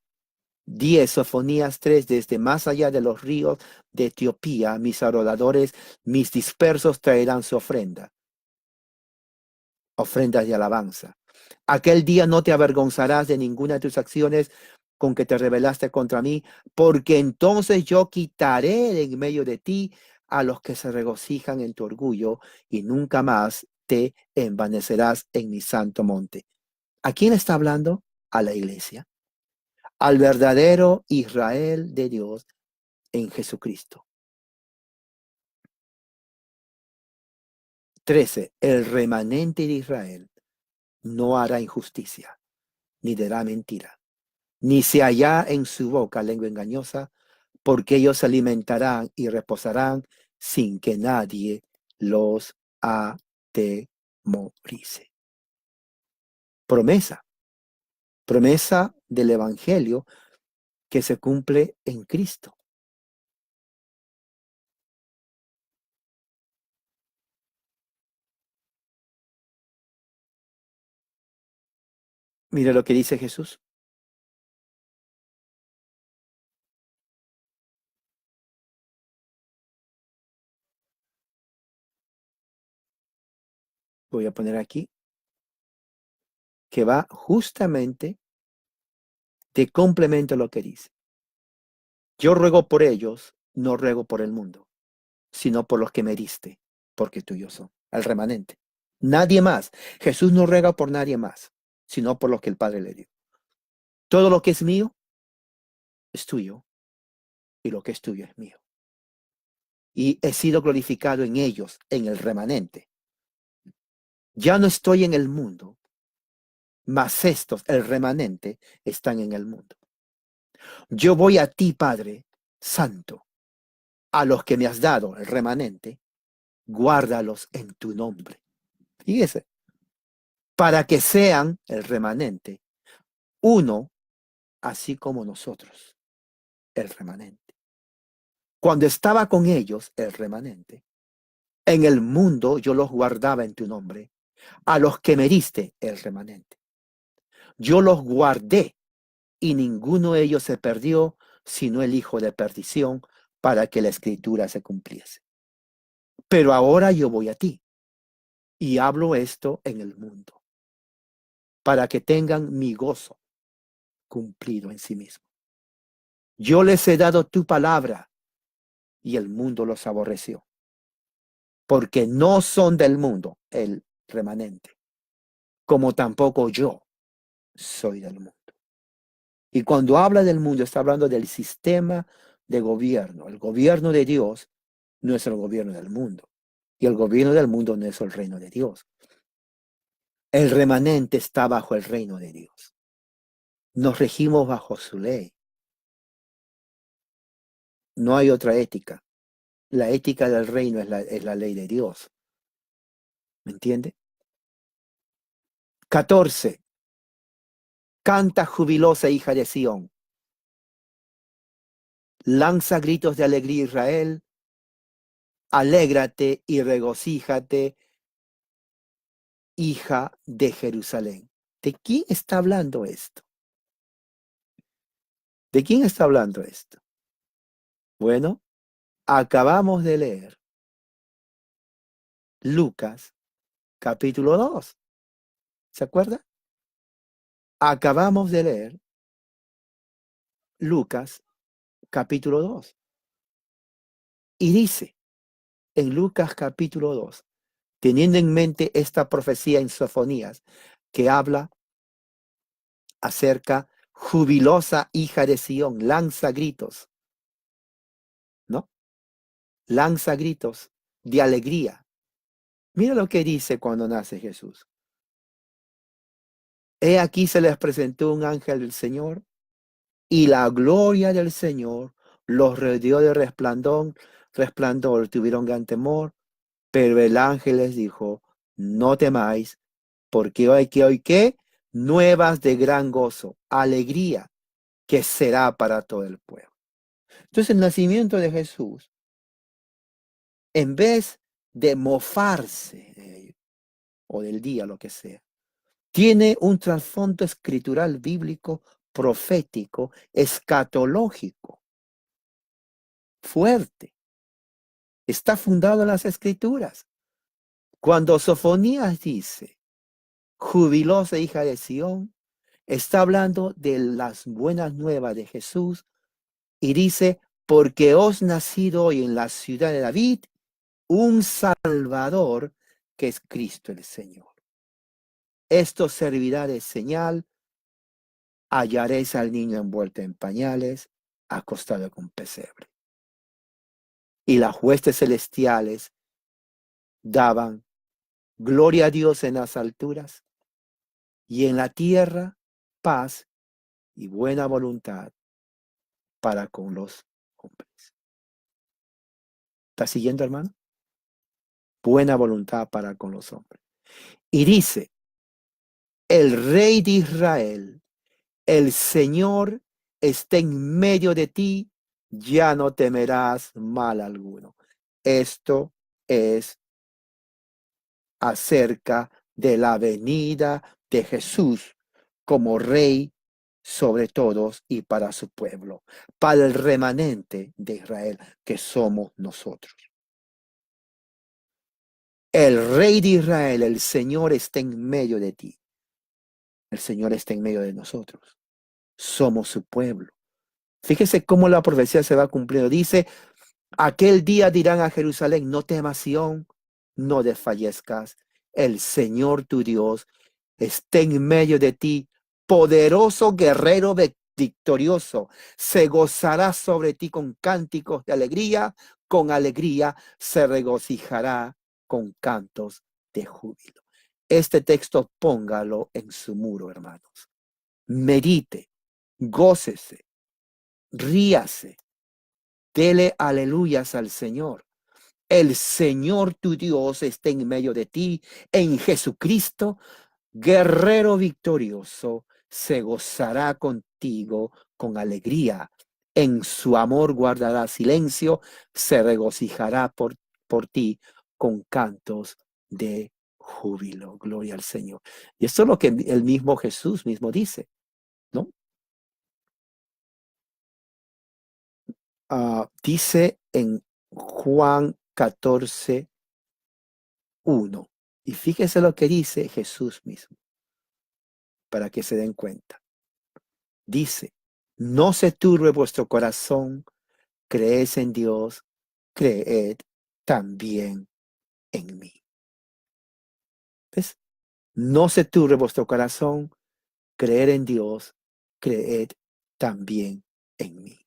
10, Sofonías 3, desde más allá de los ríos de Etiopía, mis adoradores, mis dispersos traerán su ofrenda, ofrendas de alabanza. Aquel día no te avergonzarás de ninguna de tus acciones con que te rebelaste contra mí, porque entonces yo quitaré de en medio de ti a los que se regocijan en tu orgullo y nunca más te envanecerás en mi santo monte. ¿A quién está hablando? A la iglesia, al verdadero Israel de Dios en Jesucristo. 13. El remanente de Israel no hará injusticia, ni dirá mentira, ni se hallará en su boca lengua engañosa, porque ellos se alimentarán y reposarán sin que nadie los atemorice. Promesa del Evangelio que se cumple en Cristo. Mire lo que dice Jesús. Voy a poner aquí que va justamente de complemento a lo que dice. Yo ruego por ellos, no ruego por el mundo, sino por los que me diste, porque tuyos son, el remanente. Nadie más. Jesús no ruega por nadie más, sino por los que el Padre le dio. Todo lo que es mío es tuyo, y lo que es tuyo es mío. Y he sido glorificado en ellos, en el remanente. Ya no estoy en el mundo, mas estos, el remanente, están en el mundo. Yo voy a ti, Padre Santo, a los que me has dado, el remanente, guárdalos en tu nombre. Fíjese, para que sean el remanente, uno, así como nosotros, el remanente. Cuando estaba con ellos, el remanente, en el mundo yo los guardaba en tu nombre, a los que me diste, el remanente. Yo los guardé y ninguno de ellos se perdió, sino el hijo de perdición, para que la escritura se cumpliese. Pero ahora yo voy a ti y hablo esto en el mundo, para que tengan mi gozo cumplido en sí mismo. Yo les he dado tu palabra y el mundo los aborreció, porque no son del mundo, el remanente, como tampoco yo soy del mundo. Y cuando habla del mundo, está hablando del sistema de gobierno. El gobierno de Dios no es el gobierno del mundo. Y el gobierno del mundo no es el reino de Dios. El remanente está bajo el reino de Dios. Nos regimos bajo su ley. No hay otra ética. La ética del reino es la ley de Dios. ¿Me entiende? 14. Canta jubilosa hija de Sión. Lanza gritos de alegría Israel. Alégrate y regocíjate, hija de Jerusalén. ¿De quién está hablando esto? ¿De quién está hablando esto? Bueno, acabamos de leer Lucas capítulo 2. ¿Se acuerda? Acabamos de leer Lucas capítulo 2. Y dice en Lucas capítulo 2, teniendo en mente esta profecía en Sofonías, que habla acerca jubilosa hija de Sión, lanza gritos, ¿no? Lanza gritos de alegría. Mira lo que dice cuando nace Jesús. He aquí se les presentó un ángel del Señor y la gloria del Señor los rodeó de resplandor, tuvieron gran temor, pero el ángel les dijo, no temáis, porque hoy ¿qué? Nuevas de gran gozo, alegría, que será para todo el pueblo. Entonces el nacimiento de Jesús, en vez de mofarse de ellos, o del día, lo que sea, tiene un trasfondo escritural bíblico, profético, escatológico, fuerte. Está fundado en las escrituras. Cuando Sofonías dice, jubilosa hija de Sión, está hablando de las buenas nuevas de Jesús y dice, porque os nacido hoy en la ciudad de David un Salvador que es Cristo el Señor. Esto servirá de señal, hallaréis al niño envuelto en pañales, acostado con pesebre. Y las huestes celestiales daban gloria a Dios en las alturas y en la tierra paz y buena voluntad para con los hombres. ¿Está siguiendo, hermano? Buena voluntad para con los hombres. Y dice, el Rey de Israel, el Señor está en medio de ti, ya no temerás mal alguno. Esto es acerca de la venida de Jesús como Rey sobre todos y para su pueblo, para el remanente de Israel que somos nosotros. El Rey de Israel, el Señor está en medio de ti. El Señor está en medio de nosotros. Somos su pueblo. Fíjese cómo la profecía se va cumpliendo. Dice, aquel día dirán a Jerusalén, no temas Sión, no desfallezcas. El Señor tu Dios está en medio de ti, poderoso guerrero victorioso. Se gozará sobre ti con cánticos de alegría, con alegría se regocijará con cantos de júbilo. Este texto póngalo en su muro, hermanos. Medite, gócese, ríase, dele aleluyas al Señor. El Señor tu Dios está en medio de ti, en Jesucristo, guerrero victorioso, se gozará contigo con alegría. En su amor guardará silencio, se regocijará por ti con cantos de júbilo. Gloria al Señor. Y esto es lo que el mismo Jesús mismo dice, ¿no? Dice en Juan 14, 1. Y fíjese lo que dice Jesús mismo, para que se den cuenta. Dice, no se turbe vuestro corazón, creed en Dios, creed también en mí. ¿Ves? No se turbe vuestro corazón, creed en Dios, creed también en mí.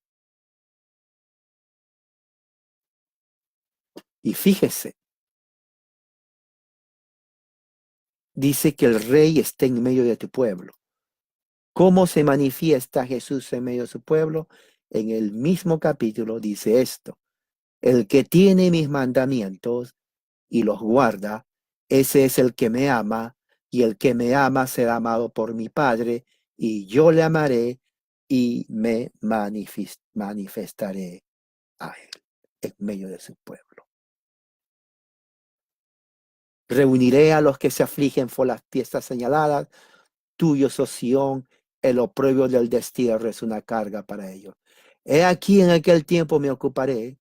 Y fíjese, dice que el rey está en medio de tu pueblo. ¿Cómo se manifiesta Jesús en medio de su pueblo? En el mismo capítulo dice esto: el que tiene mis mandamientos y los guarda, ese es el que me ama, y el que me ama será amado por mi Padre, y yo le amaré y me manifestaré a él en medio de su pueblo. Reuniré a los que se afligen por las fiestas señaladas. Tuyo, oh Sión, el oprobio del destierro es una carga para ellos. He aquí en aquel tiempo me ocuparé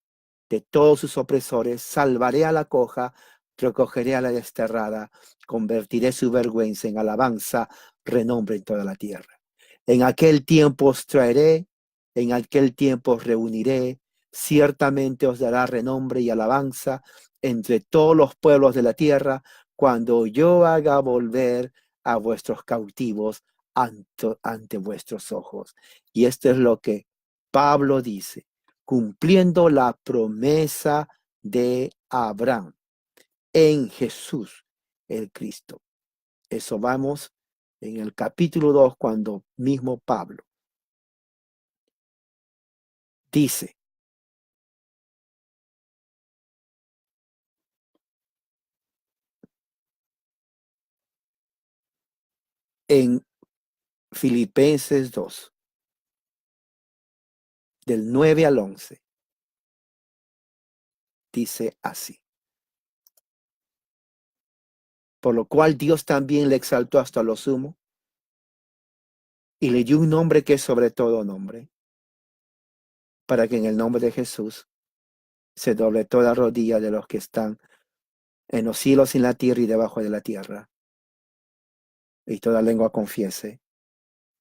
de todos sus opresores, salvaré a la coja, recogeré a la desterrada, convertiré su vergüenza en alabanza, renombre en toda la tierra. En aquel tiempo os traeré, en aquel tiempo os reuniré, ciertamente os dará renombre y alabanza entre todos los pueblos de la tierra, cuando yo haga volver a vuestros cautivos ante vuestros ojos. Y esto es lo que Pablo dice, cumpliendo la promesa de Abraham en Jesús el Cristo. Eso vamos en el capítulo 2, cuando mismo Pablo dice en Filipenses 2, del 9 al 11, dice así: por lo cual Dios también le exaltó hasta lo sumo y le dio un nombre que es sobre todo nombre, para que en el nombre de Jesús se doble toda rodilla de los que están en los cielos, en la tierra y debajo de la tierra, y toda lengua confiese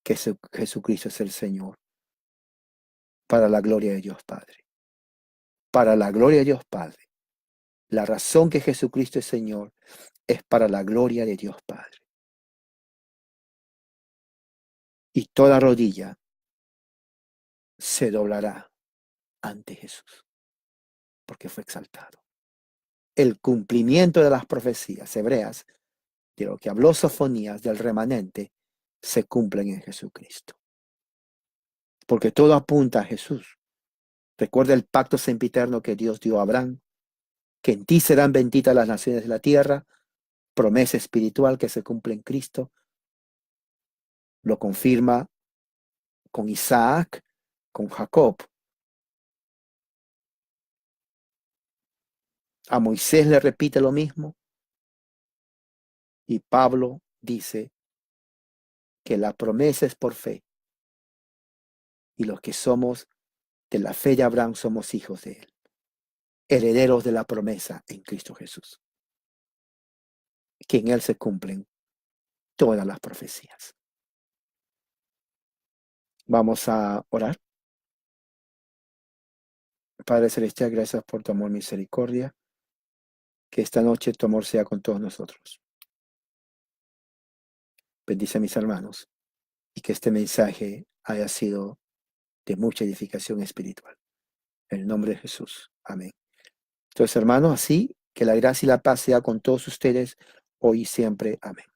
que Jesucristo es el Señor, para la gloria de Dios Padre. Para la gloria de Dios Padre. La razón que Jesucristo es Señor es para la gloria de Dios Padre. Y toda rodilla se doblará ante Jesús, porque fue exaltado. El cumplimiento de las profecías hebreas, de lo que habló Sofonías del remanente, se cumplen en Jesucristo. Porque todo apunta a Jesús. Recuerda el pacto sempiterno que Dios dio a Abraham, que en ti serán benditas las naciones de la tierra, promesa espiritual que se cumple en Cristo. Lo confirma con Isaac, con Jacob. A Moisés le repite lo mismo. Y Pablo dice que la promesa es por fe. Y los que somos de la fe de Abraham somos hijos de él, herederos de la promesa en Cristo Jesús, que en él se cumplen todas las profecías. Vamos a orar. Padre Celestial, gracias por tu amor y misericordia. Que esta noche tu amor sea con todos nosotros. Bendice a mis hermanos y que este mensaje haya sido de mucha edificación espiritual. En el nombre de Jesús. Amén. Entonces, hermanos, así que la gracia y la paz sea con todos ustedes hoy y siempre. Amén.